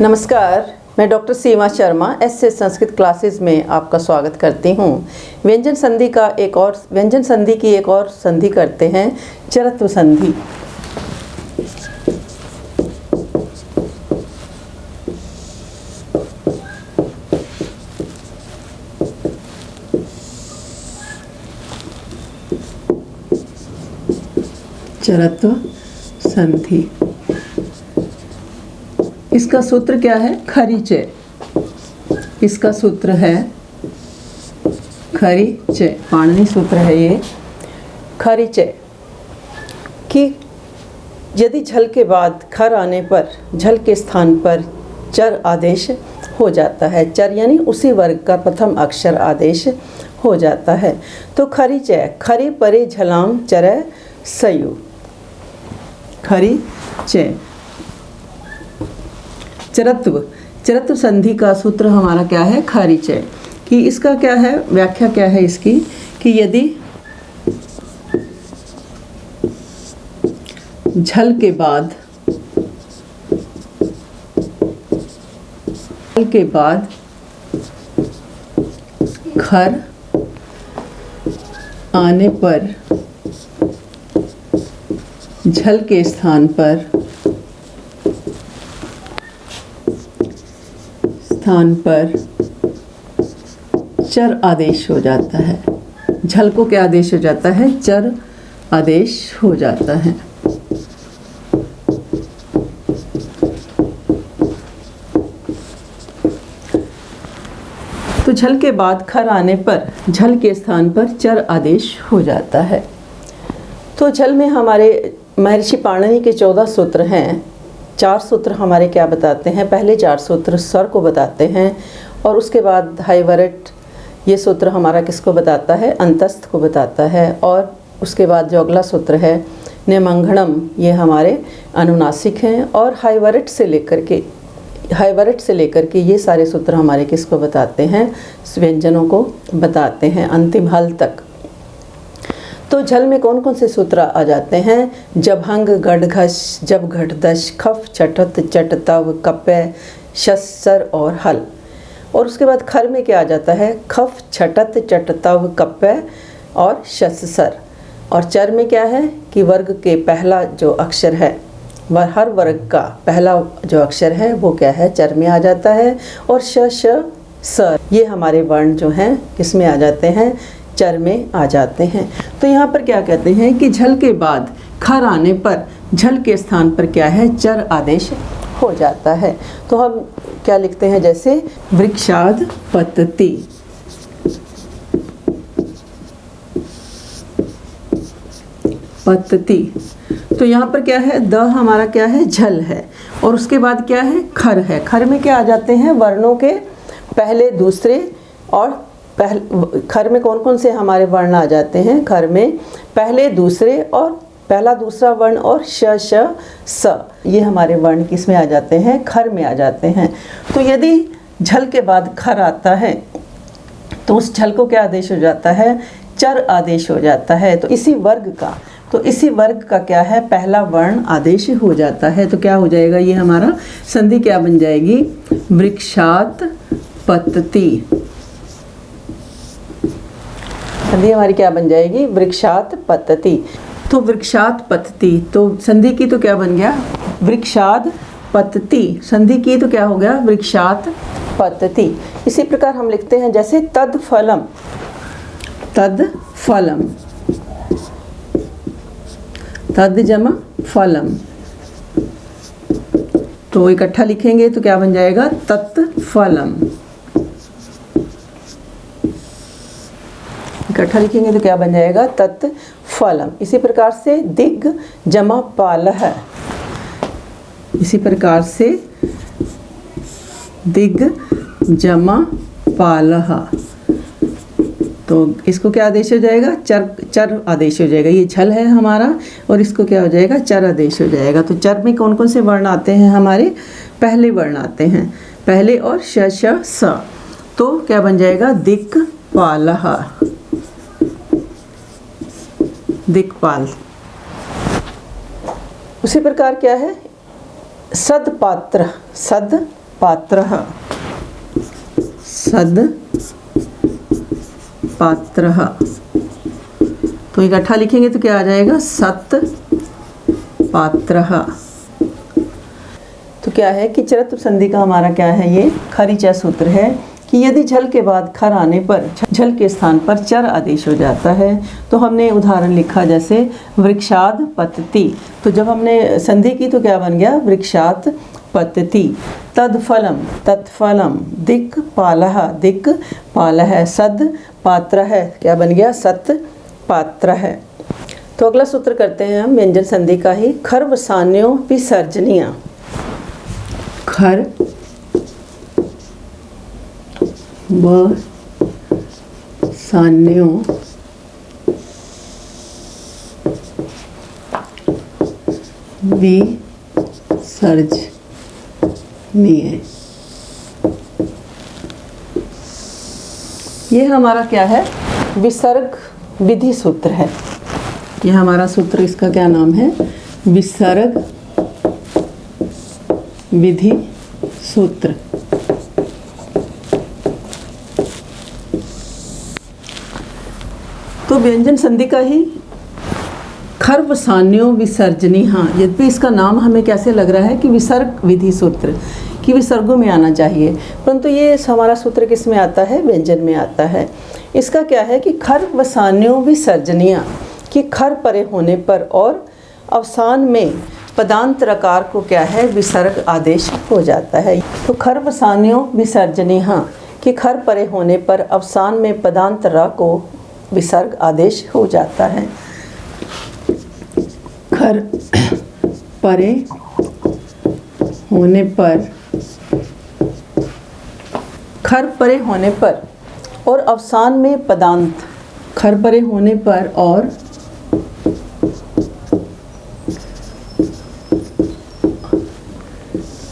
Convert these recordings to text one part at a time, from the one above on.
नमस्कार, मैं डॉक्टर सीमा Sharma S Sanskrit classes में आपका स्वागत करती हूँ। व्यंजन संधि की एक और संधि करते हैं, चरत्व संधि। चरत्व संधि, इसका सूत्र क्या है? खरीचय। इसका सूत्र है खरीचय, पाणिनि सूत्र है ये। खरीचय कि यदि झल के बाद खर आने पर झल के स्थान पर चर आदेश हो जाता है, चर यानी उसी वर्ग का प्रथम अक्षर आदेश हो जाता है, तो खरीचय खरी परे झलाम चरय सयु। खरीचय चरत्व संधि का सूत्र हमारा क्या है? खरीचय। कि इसका क्या है, व्याख्या क्या है इसकी, कि यदि झल के बाद खर आने पर झल के स्थान पर चर आदेश हो जाता है। झल को क्या आदेश हो जाता है? चर आदेश हो जाता है। तो झल के बाद खर आने पर झल के स्थान पर चर आदेश हो जाता है। तो झल में हमारे महर्षि पाणिनि के 14 सूत्र हैं। 4 सूत्र हमारे क्या बताते हैं? पहले 4 सूत्र स्वर को बताते हैं, और उसके बाद हाइवरट ये सूत्र हमारा किसको बताता है? अंतस्थ को बताता है। और उसके बाद जो अगला सूत्र है निमंगणम, ये हमारे अनुनासिक हैं। और हाइवरट से लेकर के ये सारे सूत्र हमारे किसको बताते हैं? व्यंजनों को बताते हैं, अंतिम हल तक। तो झल में कौन कौन से सूत्र आ जाते हैं? जभंग, गढ़घश, जब, घटदश, खफ, चटत, चटतव, कपय, शस्सर और हल। और उसके बाद खर में क्या आ जाता है? खफ, छटत, चटतव, कपय और शस्सर। और चर में क्या है कि वर्ग के पहला जो अक्षर है, हर वर्ग का पहला जो अक्षर है वो क्या है? चर में आ जाता है। और श, श, स ये हमारे वर्ण जो हैं किस में आ जाते हैं? चर में आ जाते हैं। तो यहाँ पर क्या कहते हैं कि झल के बाद खर आने पर झल के स्थान पर क्या है? चर आदेश हो जाता है। तो हम क्या लिखते हैं? जैसे वृक्षाद पतति, पतति। तो यहाँ पर क्या है? द हमारा क्या है? झल है। और उसके बाद क्या है? खर है। खर में क्या आ जाते हैं? वर्णों के पहले, दूसरे और खर में कौन कौन से हमारे वर्ण आ जाते हैं? खर में पहले, दूसरे और पहला, दूसरा वर्ण और श, श, स, ये हमारे वर्ण किस में आ जाते हैं? खर में आ जाते हैं। तो यदि झल के बाद खर आता है तो उस झल को क्या आदेश हो जाता है? चर आदेश हो जाता है। तो इसी वर्ग का क्या है? पहला वर्ण आदेश हो जाता है। तो क्या हो जाएगा? ये हमारा संधि क्या बन जाएगी? वृक्षात पतति। संधि हमारी क्या बन जाएगी? वृक्षात पतति। तो वृक्षात पतति, तो संधि की तो क्या बन गया? वृक्षाद पतति। संधि की तो क्या हो गया? वृक्षात पतति। इसी प्रकार हम लिखते हैं जैसे तदफलम, तदफलम, तद जमा फलम। तो इकट्ठा लिखेंगे तो क्या बन जाएगा? तत्फलम। इकट्ठा लिखेंगे तो क्या बन जाएगा? तत्फलम। इसी प्रकार से दिग जमा पालह, इसी प्रकार से दिग जमा पालह। तो इसको क्या आदेश हो जाएगा? चर आदेश हो जाएगा। ये झल है हमारा, और इसको क्या हो जाएगा? चर आदेश हो जाएगा। तो चर में कौन कौन से वर्ण आते हैं? हमारे पहले वर्ण आते हैं, पहले और श, श, स। तो क्या बन जाएगा? दिक् पालह, दिक्पाल। उसी प्रकार क्या है? सदपात्र, सद पात्रः, सद पात्रः। तो इकट्ठा लिखेंगे तो क्या आ जाएगा, सत पात्रः। तो क्या है कि चरत्व संधि का हमारा क्या है, ये खरीचा सूत्र है कि यदि झल के बाद खर आने पर झल के स्थान पर चर आदेश हो जाता है। तो हमने उदाहरण लिखा जैसे वृक्षाद पतति, तो जब हमने संधि की तो क्या बन गया, वृक्षात पतति। तत्फलम तत्फलम, दिक् पालः दिक् पालः, सद पात्र है, क्या बन गया, सत पात्र है। तो अगला सूत्र करते हैं हम व्यंजन संधि का ही, खर्व सान्यों विसर्जनीय। खर व सान्यों विसर्जनीय, ये हमारा क्या है, विसर्ग विधि सूत्र है। ये हमारा सूत्र, इसका क्या नाम है, विसर्ग विधि सूत्र। तो व्यंजन संधि का ही खर्व सान्यों विसर्जनी, हाँ यद्यपि इसका नाम हमें कैसे लग रहा है कि विसर्ग विधि सूत्र, कि विसर्गों में आना चाहिए, परंतु ये हमारा सूत्र किस में आता है, व्यंजन में आता है। इसका क्या है कि खर्व सान्यों विसर्जनीय, कि खर परे होने पर और अवसान में पदांत रकार को क्या है, विसर्ग आदेश हो जाता है। तो खर्व सान्यों विसर्जनीय, हाँ कि खर परे होने पर अवसान में पदांत र को विसर्ग आदेश हो जाता है। खर परे होने पर, खर परे होने पर और अवसान में पदांत, खर परे होने पर और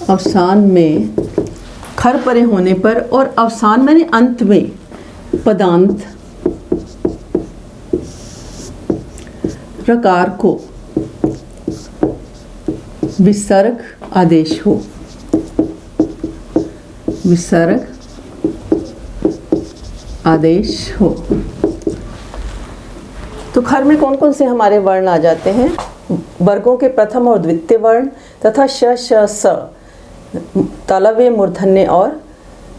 अवसान में, खर परे होने पर और अवसान में अंत में पदांत रकार को विसर्ग आदेश हो, विसर्ग आदेश हो। तो खर में कौन कौन से हमारे वर्ण आ जाते हैं, वर्गों के प्रथम और द्वितीय वर्ण तथा श श स, तालव्य मूर्धन्य और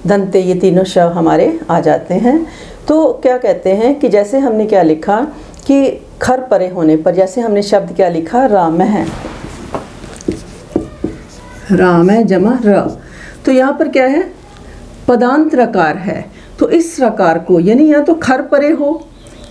दंते, ये तीनों श हमारे आ जाते हैं। तो क्या कहते हैं कि जैसे हमने क्या लिखा कि खर परे होने पर, जैसे हमने शब्द क्या लिखा, राम है, राम है जमा र, तो यहाँ पर क्या है, पदांत रकार है। तो इस रकार को यानी या तो खर परे हो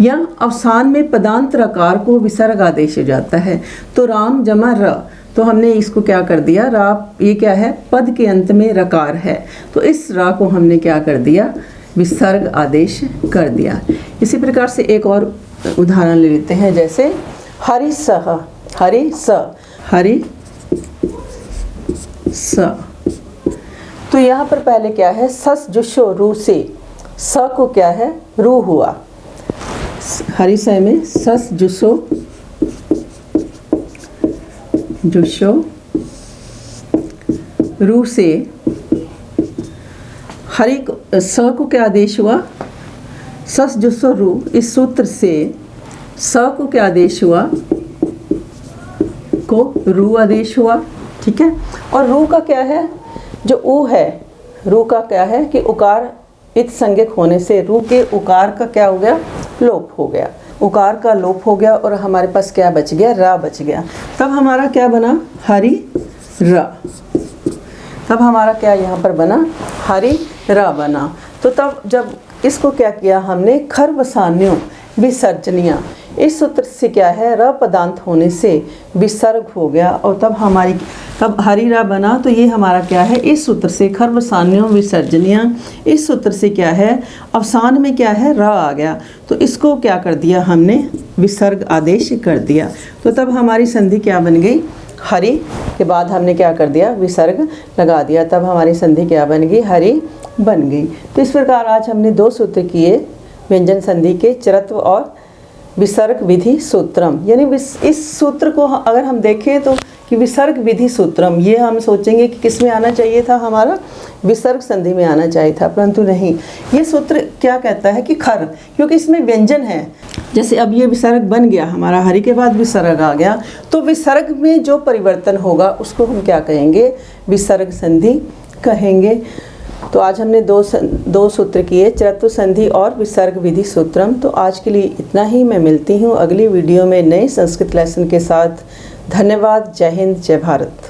या अवसान में पदांत रकार को विसर्ग आदेश हो जाता है। तो राम जमा र, तो हमने इसको क्या कर दिया, रा, ये क्या है, पद के अंत में रकार है, तो इस रा को हमने क्या कर दिया, विसर्ग आदेश कर दिया। इसी प्रकार से एक और उदाहरण ले लेते हैं, जैसे हरि सह, हरि स, हरि स। तो यहाँ पर पहले क्या है, सस जुशो रू से, स को क्या है, रू हुआ। हरि स में सस जुसो, जुशो रू से, हरि स को क्या आदेश हुआ, सस जुसो रू, इस सूत्र से स को क्या आदेश हुआ, को रू आदेश हुआ, ठीक है। और रू का क्या है, जो ऊ है, रू का क्या है कि उकार इत संज्ञक होने से रू के उकार का क्या हो गया, लोप हो गया, उकार का लोप हो गया और हमारे पास क्या बच गया, रा बच गया। तब हमारा क्या बना, हरि रा, तब हमारा क्या यहाँ पर बना, हरि रा बना। तो तब जब इसको क्या किया हमने, खर्व सान्यों विसर्जनीय, इस सूत्र से क्या है, र पदांत होने से विसर्ग हो गया और तब हरि रा बना। तो ये हमारा क्या है, इस सूत्र से खर्व सान्यों विसर्जनीय, इस सूत्र से क्या है, अवसान में क्या है, र आ गया, तो इसको क्या कर दिया हमने, विसर्ग आदेश कर दिया। तो तब हमारी संधि क्या बन गई, हरि के बाद हमने क्या कर दिया, विसर्ग लगा दिया, तब हमारी संधि क्या बन गई, हरि बन गई। तो इस प्रकार आज हमने दो सूत्र किए व्यंजन संधि के, चरत्व और विसर्ग विधि सूत्रम, यानी इस सूत्र को अगर हम देखें तो कि विसर्ग विधि सूत्रम, ये हम सोचेंगे कि किस में आना चाहिए था, हमारा विसर्ग संधि में आना चाहिए था, परंतु नहीं। ये सूत्र क्या कहता है कि खर, क्योंकि इसमें व्यंजन है। जैसे अब ये विसर्ग बन गया हमारा, हरि के बाद विसर्ग आ गया, तो विसर्ग में जो परिवर्तन होगा उसको हम क्या कहेंगे, विसर्ग संधि कहेंगे। तो आज हमने दो सूत्र किए, चरत्व संधि और विसर्ग विधि सूत्रम। तो आज के लिए इतना ही। मैं मिलती हूँ अगली वीडियो में नए संस्कृत लेसन के साथ। धन्यवाद। जय हिंद, जय भारत।